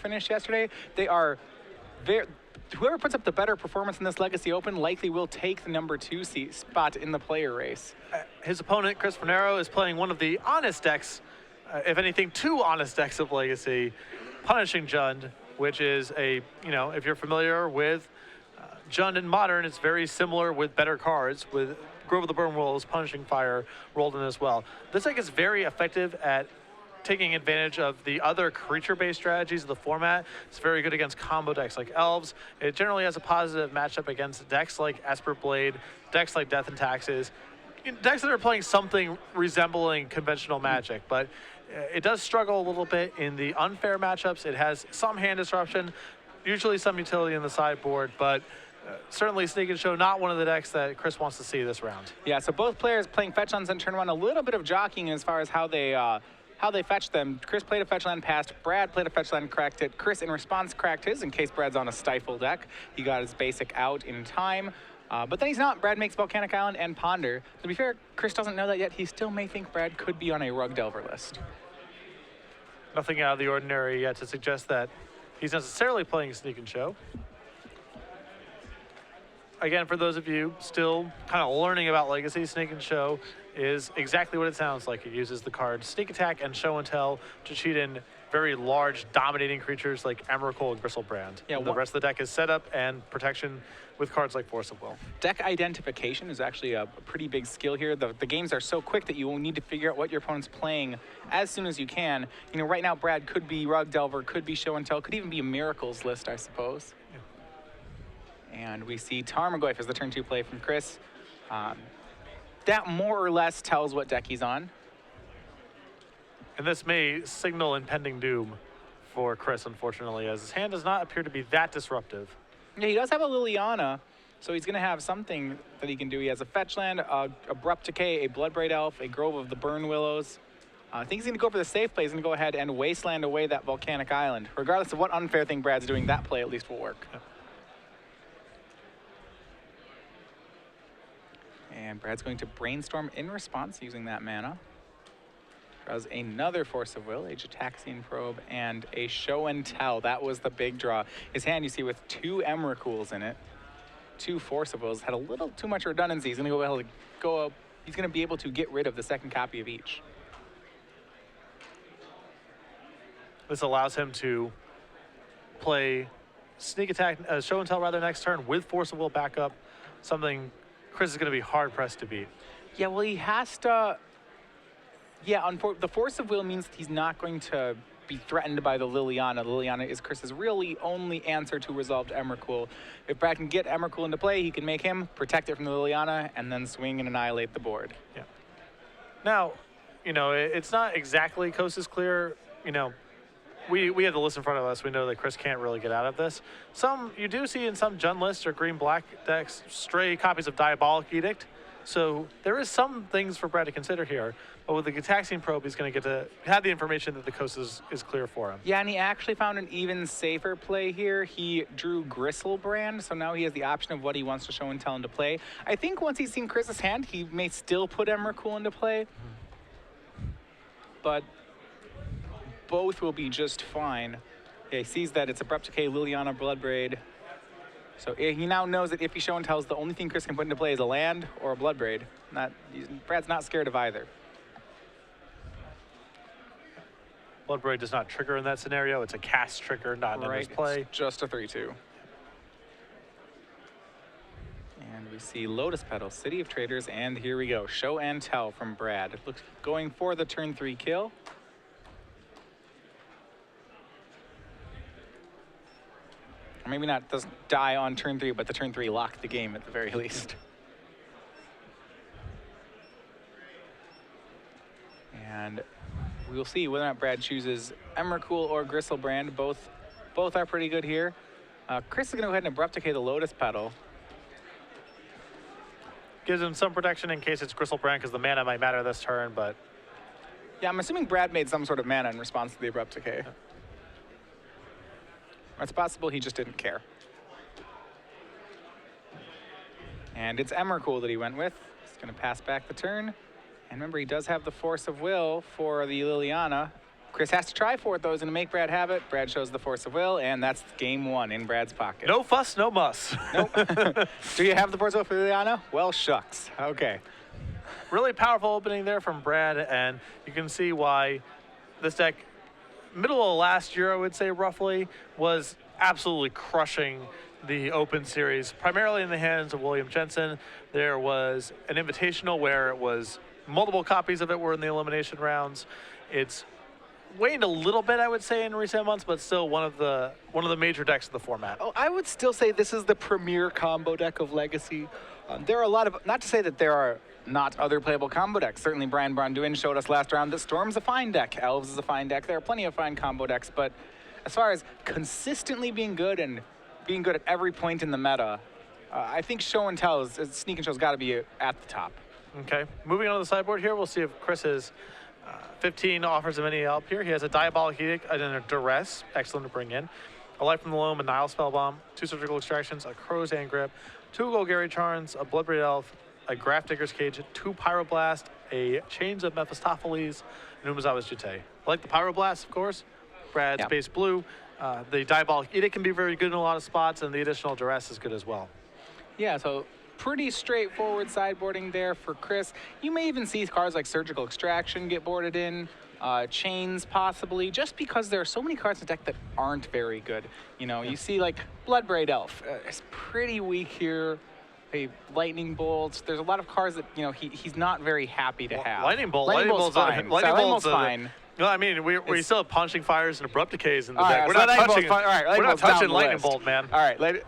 finished yesterday. They are very... Whoever puts up the better performance in this Legacy Open likely will take the number 2 spot in the player race. His opponent, Chris Fornaro, is playing one of the honest decks, if anything, 2 honest decks of Legacy, Punishing Jund, which is a, if you're familiar with Jund in Modern, it's very similar with better cards, with Grove of the Burn Willows, Punishing Fire rolled in as well. This deck is very effective at taking advantage of the other creature-based strategies of the format. It's very good against combo decks like Elves. It generally has a positive matchup against decks like Esper Blade, decks like Death and Taxes, decks that are playing something resembling conventional Magic, but it does struggle a little bit in the unfair matchups. It has some hand disruption, usually some utility in the sideboard, but certainly Sneak and Show, not one of the decks that Chris wants to see this round. Yeah, so both players playing fetch lands in turn 1, a little bit of jockeying as far as how they fetch them. Chris played a fetch land, passed. Brad played a fetch land, cracked it. Chris, in response, cracked his in case Brad's on a Stifle deck. He got his basic out in time. But then he's not. Brad makes Volcanic Island and Ponder. To be fair, Chris doesn't know that yet. He still may think Brad could be on a Rug Delver list. Nothing out of the ordinary yet to suggest that he's necessarily playing Sneak and Show. Again, for those of you still kind of learning about Legacy, Sneak and Show is exactly what it sounds like. It uses the cards Sneak Attack and Show and Tell to cheat in very large, dominating creatures like Emrakul and Gristlebrand. Yeah, the rest of the deck is setup and protection with cards like Force of Will. Deck identification is actually a pretty big skill here. The games are so quick that you will need to figure out what your opponent's playing as soon as you can. Right now, Brad could be Rug Delver, could be Show and Tell, could even be a Miracles list, I suppose. Yeah. And we see Tarmogoyf as the turn 2 play from Chris. That more or less tells what deck he's on. And this may signal impending doom for Chris, unfortunately, as his hand does not appear to be that disruptive. Yeah, he does have a Liliana, so he's going to have something that he can do. He has a fetch land, Abrupt Decay, a Bloodbraid Elf, a Grove of the Burn Willows. I think he's going to go for the safe play. He's going to go ahead and wasteland away that Volcanic Island. Regardless of what unfair thing Brad's doing, that play at least will work. Yeah. And Brad's going to Brainstorm in response using that mana. Draws another Force of Will, a Gitaxian Probe, and a Show and Tell. That was the big draw. His hand, you see, with 2 Emrakuls in it, 2 Force of Wills, had a little too much redundancy. He's going to go up. He's going to be able to get rid of the second copy of each. This allows him to play Sneak Attack, Show and Tell rather next turn with Force of Will backup, something Chris is going to be hard-pressed to beat. Yeah, well, he has to... Yeah, the Force of Will means that he's not going to be threatened by the Liliana. The Liliana is Chris's really only answer to resolved Emrakul. If Brad can get Emrakul into play, he can make him, protect it from the Liliana, and then swing and annihilate the board. Yeah. Now, it's not exactly coast is clear. We have the list in front of us. We know that Chris can't really get out of this. You do see in some Jund lists or green-black decks stray copies of Diabolic Edict. So there is some things for Brad to consider here. But with the Gitaxian Probe, he's going to get to have the information that the coast is clear for him. Yeah, and he actually found an even safer play here. He drew Gristlebrand, so now he has the option of what he wants to Show and Tell into play. I think once he's seen Chris's hand, he may still put Emrakul into play. But both will be just fine. Yeah, he sees that it's Abrupt Decay, Liliana, Bloodbraid. So he now knows that if he Show and Tells, the only thing Chris can put into play is a land or a Bloodbraid. Brad's not scared of either. Bloodbraid does not trigger in that scenario. It's a cast trigger, not in his play. It's just a 3/2. And we see Lotus Petal, City of Traders, and here we go. Show and Tell from Brad. It looks going for the turn 3 kill. Maybe not doesn't die on turn 3, but the turn 3 locked the game at the very least. And we'll see whether or not Brad chooses Emrakul or Gristlebrand. Both are pretty good here. Chris is going to go ahead and Abrupt Decay the Lotus Petal. Gives him some protection in case it's Gristlebrand, because the mana might matter this turn, but... Yeah, I'm assuming Brad made some sort of mana in response to the Abrupt Decay. Yeah. It's possible he just didn't care. And it's Emrakul that he went with. He's going to pass back the turn. And remember, he does have the Force of Will for the Liliana. Chris has to try for it, though. He's going to make Brad have it. Brad shows the force of will, and that's game 1 in Brad's pocket. No fuss, no muss. Nope. Do you have the force of will for Liliana? Well, shucks. Okay. Really powerful opening there from Brad, and you can see why this deck, middle of last year, I would say roughly, was absolutely crushing the Open Series, primarily in the hands of William Jensen. There was an invitational where it was multiple copies of it were in the elimination rounds. It's waned a little bit, I would say, in recent months, but still one of the major decks of the format. Oh, I would still say this is the premier combo deck of Legacy. There are a lot of, not to say that there are not other playable combo decks. Certainly Brian Bronduin showed us last round that Storm's a fine deck, Elves is a fine deck. There are plenty of fine combo decks, but as far as consistently being good and being good at every point in the meta, I think Show and Tell, Sneak and Show's got to be at the top. Okay, moving on to the sideboard here, we'll see if Chris has 15 offers of any help here. He has a Diabolic Edict and a Duress, excellent to bring in. A Life from the Loam, a Nile Spellbomb, 2 Surgical Extractions, a Crow's Hand Grip, 2 Golgari Charms, a Bloodbraid Elf, a Graft Digger's Cage, 2 Pyroblast, a Chains of Mephistopheles, and Umezawa's Jute. I like the Pyroblast, of course. Brad's base blue. The Diabolic Edict can be very good in a lot of spots, and the additional Duress is good as well. Yeah, so pretty straightforward sideboarding there for Chris. You may even see cards like Surgical Extraction get boarded in, Chains possibly, just because there are so many cards in the deck that aren't very good. You know, you see like Bloodbraid Elf, it's pretty weak here. A Lightning Bolt. There's a lot of cards that, you know, he's not very happy to have. Lightning Bolt's fine. Lightning Bolt's fine. No, I mean, we still have Punching Fires and Abrupt Decays in the All deck. right, We're so not touching, we're not touching Lightning Bolt, man. All right,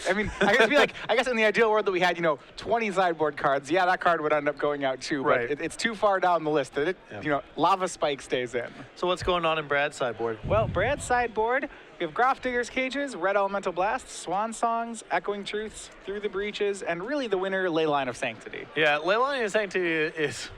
I mean, I guess in the ideal world that we had, 20 sideboard cards, yeah, that card would end up going out too, right. But it's too far down the list that Lava Spike stays in. So what's going on in Brad's sideboard? Well, Brad's sideboard, we have Graft Digger's Cages, Red Elemental Blast, Swan Songs, Echoing Truths, Through the Breaches, and really the winner, Leyline of Sanctity. Yeah, Leyline of Sanctity is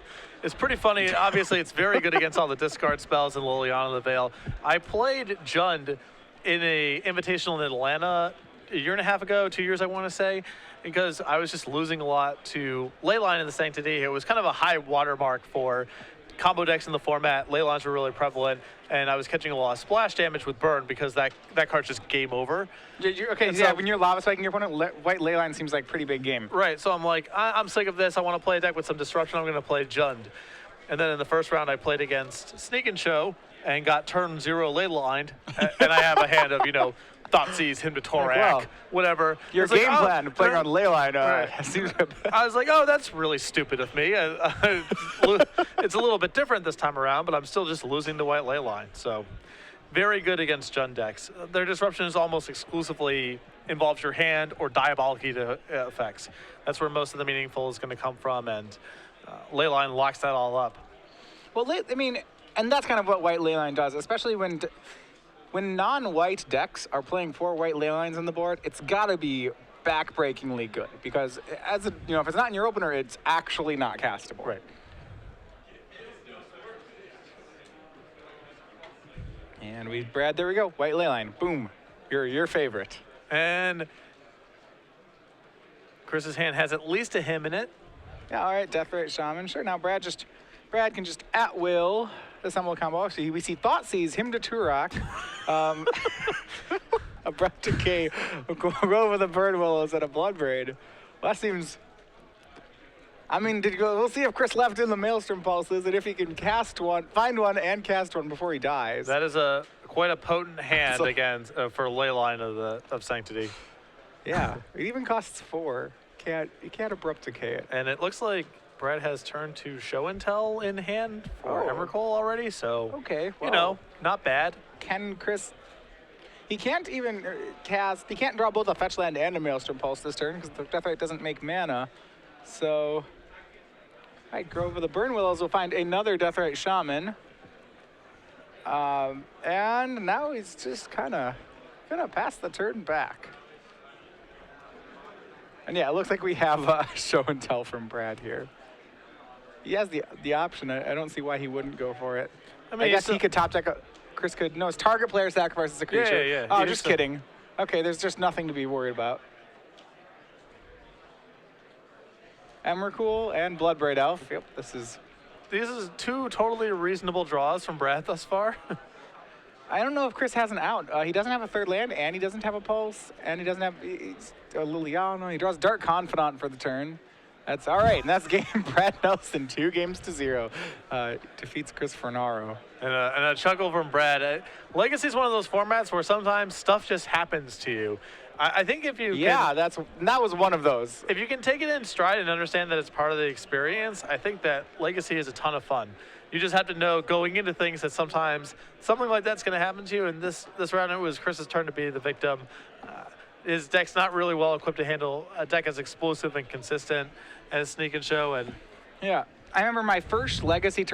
pretty funny. Obviously, it's very good against all the discard spells in Liliana the Veil. I played Jund in a invitational in Atlanta a year and a half ago, 2 years, I want to say, because I was just losing a lot to Leyline of the Sanctity. It was kind of a high watermark for combo decks in the format. Leylines were really prevalent, and I was catching a lot of splash damage with Burn because that card's just game over. When you're Lava Spiking your opponent, White Leyline seems like pretty big game. Right, so I'm like, I'm sick of this. I want to play a deck with some disruption. I'm going to play Jund. And then in the first round, I played against Sneak and Show and got turn 0 Leylined, and I have a hand of, Thoughtseize, Hymn to Torak, whatever. Your game plan playing on Leyline seems I was like, oh, that's really stupid of me. It's a little bit different this time around, but I'm still just losing to White Leyline. So very good against Jund decks. Their disruption is almost exclusively involves your hand or Diabolic effects. That's where most of the meaningful is going to come from, and Leyline locks that all up. Well, and that's kind of what White Leyline does, especially when non-white decks are playing 4 White Leylines on the board. It's got to be backbreakingly good because if it's not in your opener, it's actually not castable. Right. And Brad, there we go. White Leyline. Boom. Your favorite. And Chris's hand has at least a hymn in it. Yeah, all right, Deathrite Shaman. Sure, now Brad can just at will assemble a combo. So we see Thoughtseize, Hymn to Turok, Abrupt Decay, go over the Bird Willows and a Bloodbraid. Well, that seems... we'll see if Chris left in the Maelstrom Pulses and if he can find one and cast one before he dies. That is quite a potent hand against for Leyline of Sanctity. Yeah, it even costs 4. You can't Abrupt Decay it. And it looks like Brad has turned to Show and Tell in hand for Emrakul already, so okay, well, not bad. Can Chris? He can't even cast. He can't draw both a fetch land and a Maelstrom Pulse this turn because the Deathrite doesn't make mana. So, Grove of the Burn Willows will find another Deathrite Shaman. And now he's just kind of gonna pass the turn back. And yeah, it looks like we have Show and Tell from Brad here. He has the option. I don't see why he wouldn't go for it. I guess he could top deck. Chris could. No, his target player sacrifices a creature. Yeah. Oh, just kidding. Okay, there's just nothing to be worried about. Emrakul and Bloodbraid Elf. Yep, this is these are two totally reasonable draws from Brad thus far. I don't know if Chris has an out. He doesn't have a third land, and he doesn't have a pulse, and he doesn't have a Liliano. He draws Dark Confidant for the turn. That's all right, and that's game. Brad Nelson, 2-0. Defeats Chris Fornaro. And a chuckle from Brad. Legacy is one of those formats where sometimes stuff just happens to you. I think if you that was one of those. if you can take it in stride and understand that it's part of the experience, I think that Legacy is a ton of fun. You just have to know going into things that sometimes something like that's going to happen to you. And this round, it was Chris's turn to be the victim. His deck's not really well equipped to handle a deck as explosive and consistent as Sneak and Show. And Yeah, I remember my first Legacy tournament.